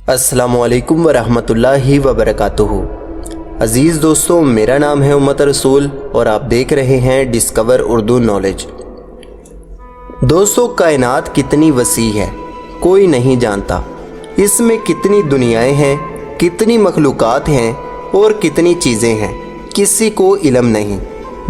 अस्सलामुअलैकुम वरहमतुल्लाहि वबरकातुहू। अज़ीज़ दोस्तों, मेरा नाम है उम्मत रसूल और आप देख रहे हैं डिस्कवर उर्दू नॉलेज। दोस्तों, कायनात कितनी वसी है कोई नहीं जानता। इसमें कितनी दुनियाएं हैं, कितनी मखलूक़ात हैं और कितनी चीज़ें हैं, किसी को इल्म नहीं।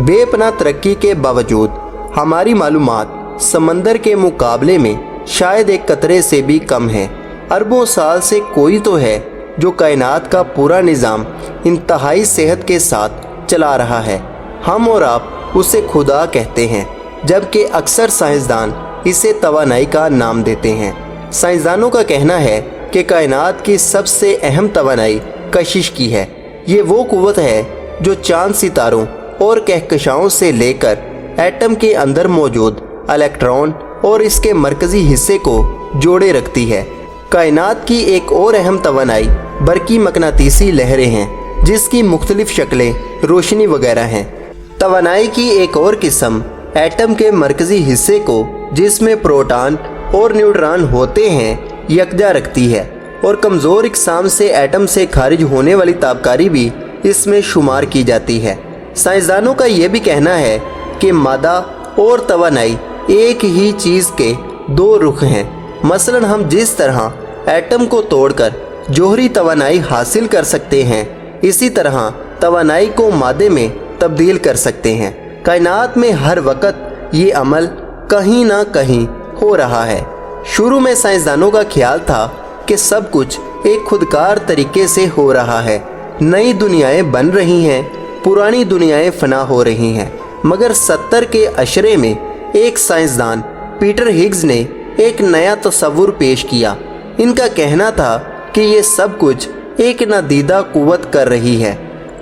बेपनाह तरक्की के बावजूद हमारी मालूमात समंदर के मुकाबले में शायद एक कतरे से भी कम है। अरबों साल से कोई तो है जो कायनात का पूरा निज़ाम इंतहाई सेहत के साथ चला रहा है। हम और आप उसे खुदा कहते हैं, जबकि अक्सर साइंसदान इसे तवानाई का नाम देते हैं। साइंसदानों का कहना है कि कायनात की सबसे अहम तवानाई कशिश की है। ये वो कुव्वत है जो चांद, सितारों और कहकशाओं से लेकर एटम के अंदर मौजूद इलेक्ट्रॉन और इसके मरकज़ी हिस्से को जोड़े रखती है। कायनात की एक और अहम तवानाई बरकी मकनातीसी लहरें हैं, जिसकी मुख्तलिफ शक्लें रोशनी वगैरह हैं। तवानाई की एक और किस्म एटम के मरकज़ी हिस्से को, जिसमें प्रोटॉन और न्यूट्रॉन होते हैं, यकजा रखती है और कमज़ोर इक़साम से एटम से खारिज होने वाली ताबकारी भी इसमें शुमार की जाती है। साइंसदानों का ये भी कहना है कि मादा और तवानाई एक ही चीज़ के दो रुख हैं। मसलन हम जिस तरह एटम को तोड़कर जोहरी तवानाई हासिल कर सकते हैं, इसी तरह तवानाई को मादे में तब्दील कर सकते हैं। कायनात में हर वक्त ये अमल कहीं ना कहीं हो रहा है। शुरू में साइंसदानों का ख्याल था कि सब कुछ एक खुदकार तरीके से हो रहा है। नई दुनियाएं बन रही हैं, पुरानी दुनियाएं फना हो रही हैं। मगर 70 के अशरे में एक साइंसदान पीटर हिग्स ने एक नया तस्वुर पेश किया। इनका कहना था कि ये सब कुछ एक नादीदा कुव्वत कर रही है,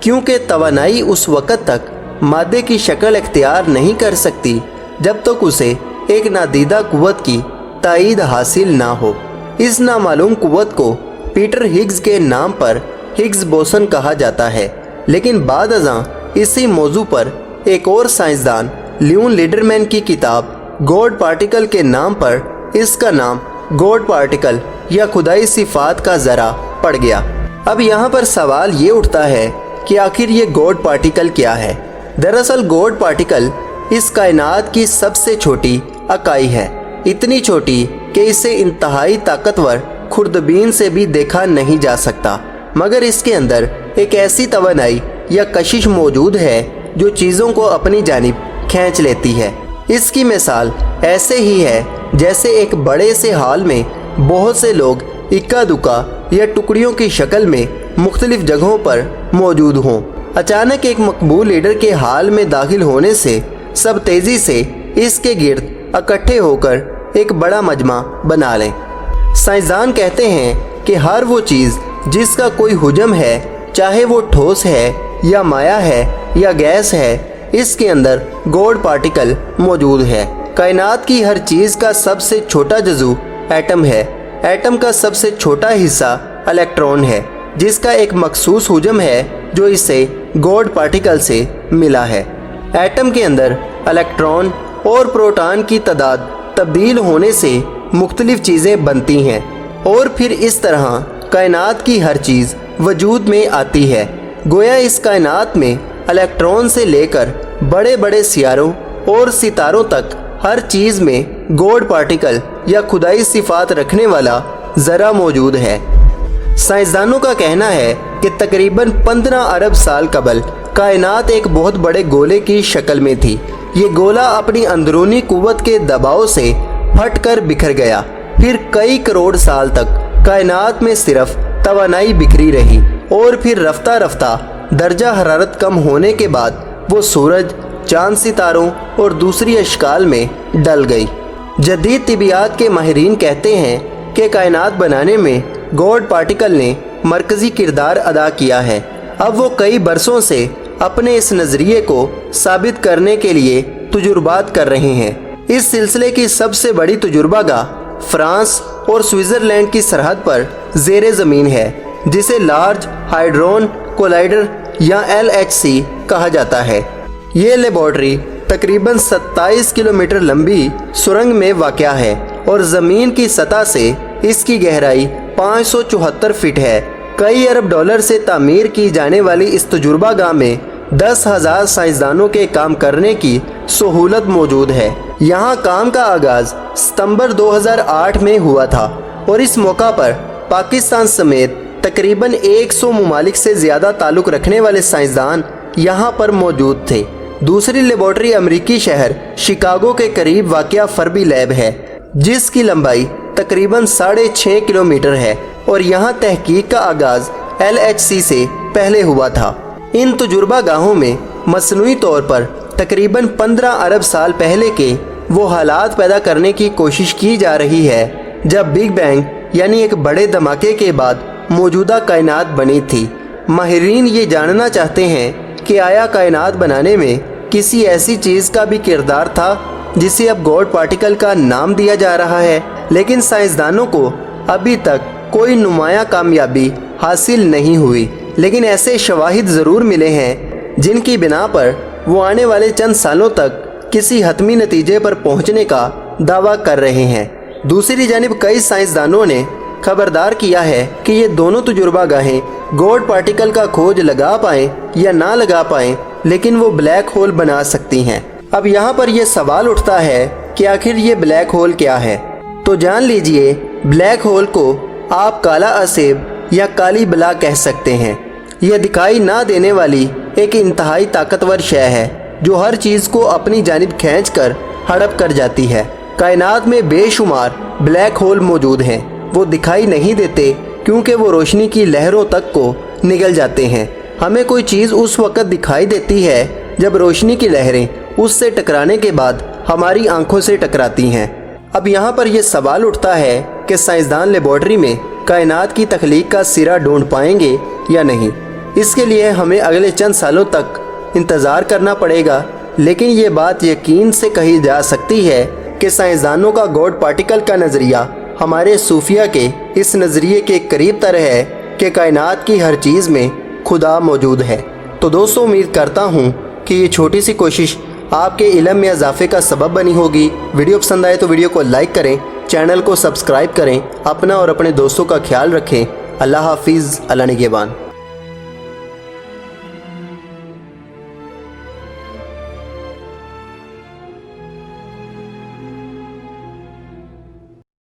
क्योंकि तवानाई उस वक़्त तक मादे की शक्ल इख्तियार नहीं कर सकती जब तक उसे एक नादीदा कुव्वत की ताईद हासिल ना हो। इस नामालूम कुव्वत को पीटर हिग्स के नाम पर हिग्स बोसन कहा जाता है। लेकिन बाद अज़ां इसी मौजू पर एक और साइंसदान ल्यून लीडरमैन की किताब गॉड पार्टिकल के नाम पर इसका नाम गॉड पार्टिकल या खुदाई सिफात का ज़रा पड़ गया। अब यहाँ पर सवाल ये उठता है कि आखिर ये गॉड पार्टिकल क्या है। दरअसल गॉड पार्टिकल इस कायनात की सबसे छोटी इकाई है, इतनी छोटी कि इसे इंतहाई ताकतवर खुर्दबीन से भी देखा नहीं जा सकता। मगर इसके अंदर एक ऐसी तवानाई या कशिश मौजूद है जो चीज़ों को अपनी जानिब खींच लेती है। इसकी मिसाल ऐसे ही है जैसे एक बड़े से हॉल में बहुत से लोग इक्का दुक्का या टुकड़ियों की शक्ल में मुख्तलिफ जगहों पर मौजूद हों। अचानक एक मकबूल लीडर के हॉल में दाखिल होने से सब तेज़ी से इसके गिर्द इकट्ठे होकर एक बड़ा मजमा बना लें। साइंसदान कहते हैं कि हर वो चीज़ जिसका कोई हुजम है, चाहे वो ठोस है या माया है या गैस है, इसके अंदर गॉड पार्टिकल मौजूद है। कायनात की हर चीज़ का सबसे छोटा जज़ू एटम है। एटम का सबसे छोटा हिस्सा इलेक्ट्रॉन है, जिसका एक मखसूस हुजम है जो इसे गॉड पार्टिकल से मिला है। एटम के अंदर इलेक्ट्रॉन और प्रोटॉन की तादाद तब्दील होने से मुख्तलिफ चीज़ें बनती हैं और फिर इस तरह कायनात की हर चीज़ वजूद में आती है। गोया इस कायनात में इलेक्ट्रॉन से लेकर बड़े बड़े सियारों और सितारों तक हर चीज़ में गॉड पार्टिकल या खुदाई सिफात रखने वाला ज़रा मौजूद है। साइंसदानों का कहना है कि तकरीबन 15 अरब साल कबल कायनात एक बहुत बड़े गोले की शक्ल में थी। ये गोला अपनी अंदरूनी कुव्वत के दबाव से फट कर बिखर गया। फिर कई करोड़ साल तक कायनात में सिर्फ तवानाई बिखरी रही और फिर रफ्ता रफ्ता दर्जा हरारत कम होने के बाद वो सूरज, चांद, सितारों और दूसरी अशकाल में डल गई। जदीद तिबियात के माहिरीन कहते हैं कि कायनात बनाने में गॉड पार्टिकल ने मरकज़ी किरदार अदा किया है। अब वो कई बरसों से अपने इस नज़रिए को साबित करने के लिए तजुर्बात कर रहे हैं। इस सिलसिले की सबसे बड़ी तजुर्बागाह फ्रांस और स्विट्ज़रलैंड की सरहद पर ज़ेरे ज़मीन है, जिसे लार्ज हाइड्रोन कोलाइडर या LHC कहा जाता है। ये लेबॉर्ट्री तकरीबन 27 किलोमीटर लंबी सुरंग में वाक़या है और ज़मीन की सतह से इसकी गहराई 574 फीट है। कई अरब डॉलर से तामीर की जाने वाली इस तजुर्बा गाह में 10,000 साइंसदानों के काम करने की सहूलत मौजूद है। यहाँ काम का आगाज़ सितंबर 2008 में हुआ था और इस मौका पर पाकिस्तान समेत तकरीबन 100 ममालिक से ज़्यादा ताल्लुक़ रखने वाले साइंसदान यहाँ पर मौजूद थे। दूसरी लेबॉर्ट्री अमेरिकी शहर शिकागो के करीब वाक़या फर्बी लैब है, जिसकी लंबाई तकरीबन 6.5 किलोमीटर है और यहाँ तहकीक का आगाज़ LHC से पहले हुआ था। इन तजुर्बा गाहों में मसनूई तौर पर तकरीबन 15 अरब साल पहले के वो हालात पैदा करने की कोशिश की जा रही है जब बिग बैंग यानी एक बड़े धमाके के बाद मौजूदा कायनात बनी थी। माहिरीन ये जानना चाहते हैं कि आया कायनात बनाने में किसी ऐसी चीज़ का भी किरदार था जिसे अब गॉड पार्टिकल का नाम दिया जा रहा है, लेकिन साइंसदानों को अभी तक कोई नुमाया कामयाबी हासिल नहीं हुई। लेकिन ऐसे शवाहिद ज़रूर मिले हैं जिनकी बिना पर वो आने वाले चंद सालों तक किसी हतमी नतीजे पर पहुंचने का दावा कर रहे हैं। दूसरी जानिब कई साइंसदानों ने खबरदार किया है कि ये दोनों तजुर्बा गाहें गॉड पार्टिकल का खोज लगा पाएँ या ना लगा पाएँ, लेकिन वो ब्लैक होल बना सकती हैं। अब यहाँ पर यह सवाल उठता है कि आखिर ये ब्लैक होल क्या है। तो जान लीजिए, ब्लैक होल को आप काला असेब या काली बला कह सकते हैं। यह दिखाई ना देने वाली एक इंतहाई ताकतवर शय है जो हर चीज़ को अपनी जानिब खींचकर हड़प कर जाती है। कायनात में बेशुमार ब्लैक होल मौजूद हैं। वो दिखाई नहीं देते क्योंकि वो रोशनी की लहरों तक को निगल जाते हैं। हमें कोई चीज़ उस वक़्त दिखाई देती है जब रोशनी की लहरें उससे टकराने के बाद हमारी आंखों से टकराती हैं। अब यहाँ पर यह सवाल उठता है कि साइंसदान लेबॉर्ट्री में कायनात की तख्लीक का सिरा ढूंढ पाएंगे या नहीं। इसके लिए हमें अगले चंद सालों तक इंतज़ार करना पड़ेगा, लेकिन ये बात यकीन से कही जा सकती है कि साइंसदानों का गॉड पार्टिकल का नज़रिया हमारे सूफिया के इस नज़रिए के करीब तर है कि कायनात की हर चीज़ में खुदा मौजूद है। तो दोस्तों, उम्मीद करता हूँ कि ये छोटी सी कोशिश आपके इल्म में इजाफे का सबब बनी होगी। वीडियो पसंद आए तो वीडियो को लाइक करें, चैनल को सब्सक्राइब करें, अपना और अपने दोस्तों का ख्याल रखें। अल्लाह हाफिज़, अल्लाह निगहबान।